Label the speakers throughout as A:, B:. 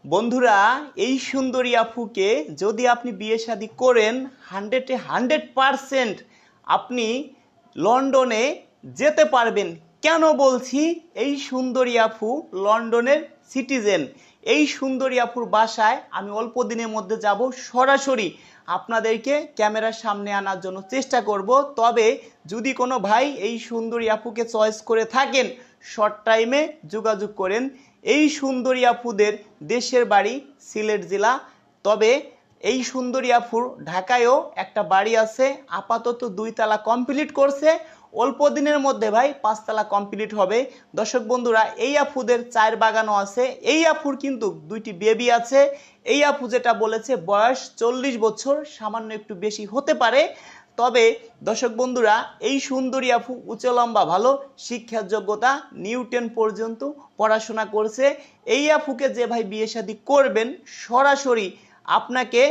A: বন্ধুরা, এই সুন্দরী আফুকে যদি আপনি বিয়ে শাদী করেন 100% আপনি লন্ডনে যেতে পারবেন। কেন বলছি? এই সুন্দরী আফু লন্ডনের সিটিজেন। এই সুন্দরী আফুর বাসায় আমি অল্প দিনের মধ্যে যাব, সরাসরি আপনাদেরকে ক্যামেরার সামনে আনার জন্য চেষ্টা করব। তবে যদি কোনো ভাই এই সুন্দরী আফুকে চয়েস করে থাকেন, শর্ট টাইমে যোগাযোগ করেন। এই সুন্দরী আফুদের দেশের বাড়ি সিলেট জেলা। তবে এই সুন্দরী আফুর ঢাকায়ও একটা বাড়ি আছে, আপাতত 2 তলা কমপ্লিট করছে, অল্প দিনের মধ্যে ভাই 5 তলা কমপ্লিট হবে। দর্শক বন্ধুরা, এই আফুদের চায়ের বাগানও আছে। এই আফুর কিন্তু 2টি বেবি আছে। এই আফু যেটা বলেছে বয়স 40 বছর, সামান্য একটু বেশি হতে পারে। তবে দর্শক বন্ধুরা, এই সুন্দরী আফু উচ্চ লম্বা, ভালো শিক্ষার যোগ্যতা, নিউ 10 পর্যন্ত পড়াশোনা করছে। এই আফুকে যে ভাই বিয়ে শাদী করবেন, সরাসরি আপনাকে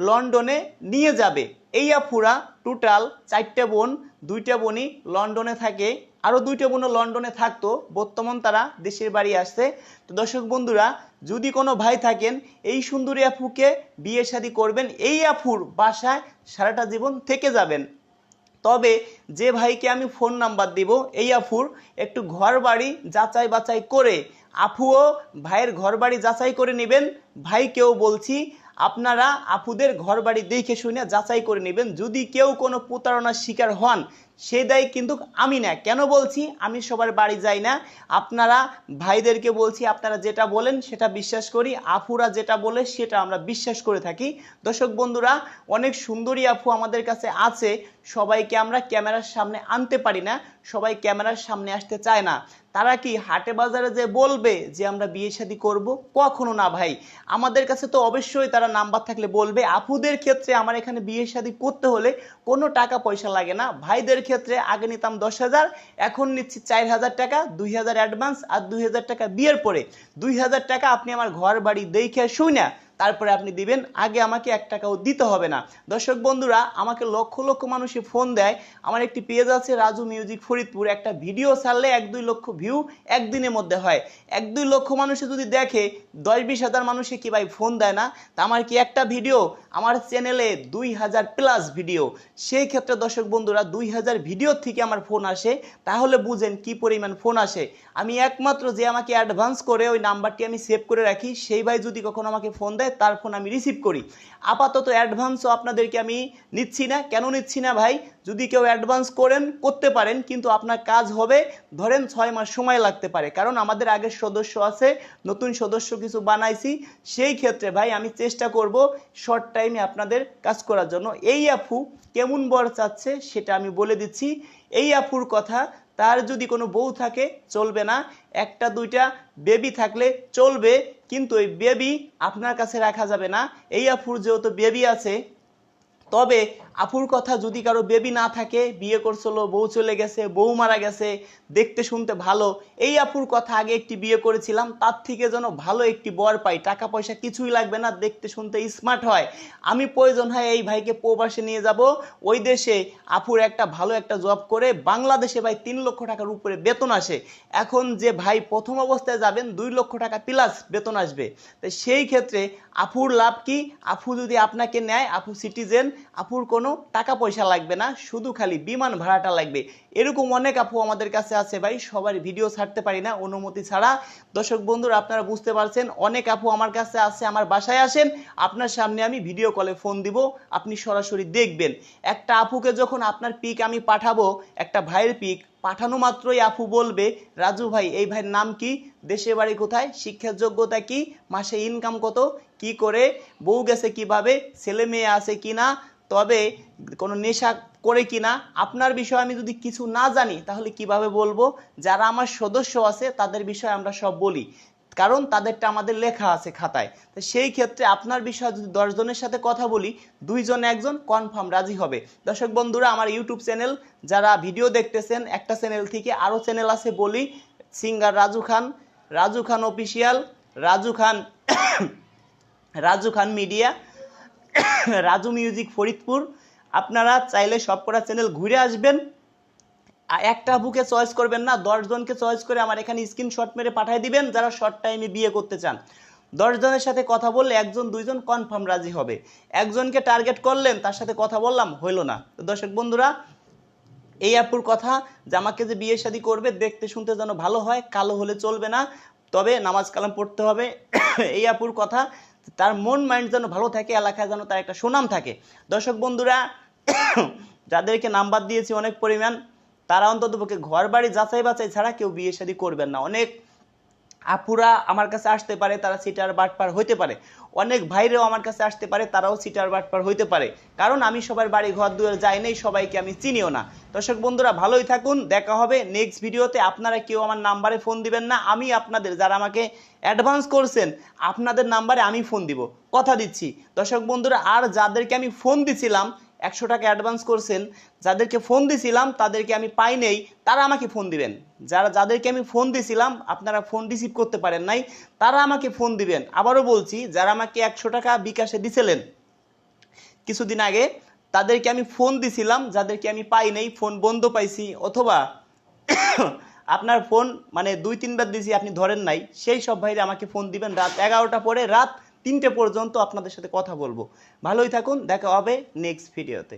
A: লন্ডনে নিয়ে যাবে। এই আফুরা টোটাল 4টে বোন, 2টে বোনই লন্ডনে থাকে, আরও 2টে বোনও লন্ডনে থাকতো, বর্তমান তারা দেশের বাড়ি আসছে। তো দর্শক বন্ধুরা, যদি কোনো ভাই থাকেন এই সুন্দরী আফুকে বিয়ে শাদী করবেন, এই আফুর বাসায় সারাটা জীবন থেকে যাবেন। তবে যে ভাইকে আমি ফোন নাম্বার দিব, এই আফুর একটু ঘর বাড়ি যাচাই বাছাই করে, আফুও ভাইয়ের ঘর বাড়ি যাচাই করে নেবেন। ভাইকেও বলছি আপনারা আফুদের ঘর বাড়ি দেখে শুনে যাচাই করে নেবেন। যদি কেউ কোনো প্রতারণার শিকার হন, সে দায় কিন্তু আমি না। কেন বলছি? আমি সবার বাড়ি যাই না। আপনারা ভাইদেরকে বলছি, আপনারা যেটা বলেন সেটা বিশ্বাস করি, আফুরা যেটা বলে সেটা আমরা বিশ্বাস করে থাকি। দর্শক বন্ধুরা, অনেক সুন্দরী আফু আমাদের কাছে আছে, সবাইকে আমরা ক্যামেরার সামনে আনতে পারি না, সবাই ক্যামেরার সামনে আসতে চায় না। তারা কি হাটে বাজারে যে বলবে যে আমরা বিয়ে শাদী করব? কখনো না ভাই। আমাদের কাছে তো অবশ্যই তারা নাম্বার থাকলে বলবে। আফুদের ক্ষেত্রে আমার এখানে বিয়ে শাদী করতে হলে কোনো টাকা পয়সা লাগে না। ভাইদের ক্ষেত্রে আগে নিতাম 10,000, এখন নিচ্ছি 4,000 টাকা, 2,000 অ্যাডভান্স আর 2,000 টাকা বিয়ের পরে। 2,000 টাকা আপনি আমার ঘর বাড়ি দেখে শুনে তারপরে আপনি দিবেন, আগে আমাকে 1 টাকাও দিতে হবে না। দর্শক বন্ধুরা, আমাকে লক্ষ লক্ষ মানুষে ফোন দেয়। আমার একটি পেজ আছে রাজু মিউজিক ফরিদপুর, একটা ভিডিও ছাড়লে 1-2 লক্ষ ভিউ একদিনের মধ্যে হয়। 1-2 লক্ষ মানুষে যদি দেখে, 10-20 হাজার মানুষে কি ভাই ফোন দেয় না? তা আমার কি একটা ভিডিও? আমার চ্যানেলে 2,000+ ভিডিও। সেই ক্ষেত্রে দর্শক বন্ধুরা, 2,000 ভিডিওর থেকে আমার ফোন আসে, তাহলে বুঝেন কি পরিমাণ ফোন আসে। আমি একমাত্র যে আমাকে অ্যাডভান্স করে ওই নাম্বারটি আমি সেভ করে রাখি, সেই ভাই যদি কখনো আমাকে ফোন দেয়, তার ফোন আমি রিসিভ করি। আপাতত অ্যাডভান্সও আপনাদেরকে আমি নিচ্ছি না। কেন নিচ্ছি না ভাই? যদি কেউ অ্যাডভান্স করেন, করতে পারেন, কিন্তু আপনার কাজ হবে ধরেন 6 মাস সময় লাগতে পারে, কারণ আমাদের আগের সদস্য আছে, নতুন সদস্য কিছু বানাইছি। সেই ক্ষেত্রে ভাই আমি চেষ্টা করব শর্ট টাইমে আপনাদের কাজ করার জন্য। এই আফু কেমন বর চাচ্ছে সেটা আমি বলে দিচ্ছি। এই আফুর কথা, তার যদি কোনো বউ থাকে চলবে না, 1-2টা বেবি থাকলে চলবে, কিন্তু ওই বেবি আপনার কাছে রাখা যাবে না। এই আফুর যেহেতু বেবি আছে, তবে আফুর কথা, যদি কারো বেবি না থাকে, বিয়ে করছিল, বউ চলে গেছে, বউ মারা গেছে, দেখতে শুনতে ভালো, এই আফুর কথা, আগে একটি বিয়ে করেছিলাম, তার থেকে যেন ভালো একটি বর পাই, টাকা পয়সা কিছুই লাগবে না, দেখতে শুনতে স্মার্ট হয়, আমি প্রয়োজন হয় এই ভাইকে প্রবাসে নিয়ে যাব। ওই দেশে আফুর একটা ভালো একটা জব করে, বাংলাদেশে ভাই 3 লক্ষ টাকার উপরে বেতন আসে। এখন যে ভাই প্রথম অবস্থায় যাবেন, 2 লক্ষ টাকা প্লাস বেতন আসবে। তো সেই ক্ষেত্রে আফুর লাভ কি? আফু যদি আপনাকে নেয়, আফু সিটিজেন, আফুর কোনো টাকা পয়সা লাগবে না, শুধু খালি বিমান ভাড়াটা লাগবে। এরকম অনেক আপু আমাদের কাছে আছে ভাই, সবার ভিডিও ছাড়তে পারি না অনুমতি ছাড়া। দর্শক বন্ধুরা, আপনারা বুঝতে পারছেন, অনেক আপু আমার কাছে আছে, আমার বাসায় আসেন, আপনার সামনে আমি ভিডিও কলে ফোন দিব, আপনি সরাসরি দেখবেন। একটা আপুকে যখন আপনার পিক আমি পাঠাবো, একটা ভাইয়ের পিক পাঠানো মাত্রই আপু বলবে, রাজু ভাই, এই ভাইয়ের নাম কি, দেশে বাড়ি কোথায়, শিক্ষার যোগ্যতা কি, মাসে ইনকাম কত, কি করে, বউ গেছে কিভাবে, ছেলে মেয়ে আছে কিনা, তবে কোনো নেশা করে কিনা, আপনার বিষয়ে আমি যদি কিছু না জানি তাহলে কিভাবে বলবো? যারা আমার সদস্য আছে তাদের বিষয়ে আমরা সব বলি, কারণ তাদেরটা আমাদের লেখা আছে খাতায়। তো সেই ক্ষেত্রে আপনার বিষয়ে যদি 10 জনের সাথে কথা বলি, 2 জন 1 জন কনফার্ম রাজি হবে। দর্শক বন্ধুরা, আমার ইউটিউব চ্যানেল যারা ভিডিও দেখতেছেন, একটা চ্যানেল থেকে আরও চ্যানেল আছে বলি, সিঙ্গার রাজু খান, রাজু খান অফিসিয়াল, রাজু খান রাজু খান মিডিয়া, রাজু মিউজিক ফরিদপুর। আপনারা চাইলে সবকটা চ্যানেল ঘুরে আসবেন। একটা বুকে চয়েস করবেন না, 10 জনকে চয়েস করে আমার এখানে স্ক্রিনশট মেরে পাঠিয়ে দিবেন যারা শর্ট টাইমে বিয়ে করতে চান। 10 জনের সাথে কথা বললে 1 জন 2 জন কনফার্ম রাজি হবে। একজনকে টার্গেট করলেন, তার সাথে কথা বললাম, হইল না। তো দর্শক বন্ধুরা, এই আপুর কথা যে আমাকে যে বিয়ে শাদী করবে দেখতে শুনতে যেন ভালো হয়, কালো হলে চলবে না, তবে নামাজ কালাম পড়তে হবে। এই আপুর কথা, তার মন মাইন্ড যেন ভালো থাকে, এলাকায় যেন তার একটা সুনাম থাকে। দর্শক বন্ধুরা, যাদেরকে নাম্বার দিয়েছি অনেক পরিমাণ, তারা অন্ততপক্ষে ঘর বাড়ি যাচাই বাছাই ছাড়া কেউ বিয়ে শাদী করবেন না। অনেক আপুরা আমার কাছে আসতে পারে, তারা সিটার বাটপার হইতে পারে। অনেক ভাইরাও আমার কাছে আসতে পারে, তারাও সিটার বাটপার হইতে পারে। কারণ আমি সবার বাড়ি ঘর দুয়ার যাই নাই, সবাইকে আমি চিনিও না। দর্শক বন্ধুরা, ভালোই থাকুন, দেখা হবে নেক্সট ভিডিওতে। আপনারা কেউ আমার নাম্বারে ফোন দিবেন না, আমি আপনাদের, যারা আমাকে অ্যাডভান্স করছেন, আপনাদের নাম্বারে আমি ফোন দিব, কথা দিচ্ছি। দর্শক বন্ধুরা, আর যাদেরকে আমি ফোন দিছিলাম, 100 টাকা অ্যাডভান্স করছেন, যাদেরকে ফোন দিছিলাম তাদেরকে আমি পাই নেই, তারা আমাকে ফোন দিবেন। যাদেরকে আমি ফোন দিছিলাম আপনারা ফোন রিসিভ করতে পারেন নাই, তারা আমাকে ফোন দিবেন। আবারও বলছি, যারা আমাকে 100 টাকা বিকাশে দিছিলেন কিছুদিন আগে, তাদেরকে আমি ফোন দিছিলাম, যাদেরকে আমি পাই নেই, ফোন বন্ধ পাইছি, অথবা আপনার ফোন মানে 2-3 বার দিছি আপনি ধরেন নাই, সেই সব ভাইরা আমাকে ফোন দিবেন। রাত 11টা পরে রাত 3টে পর্যন্ত আপনাদের সাথে কথা বলবো। ভালোই থাকুন, দেখা হবে নেক্সট ভিডিওতে।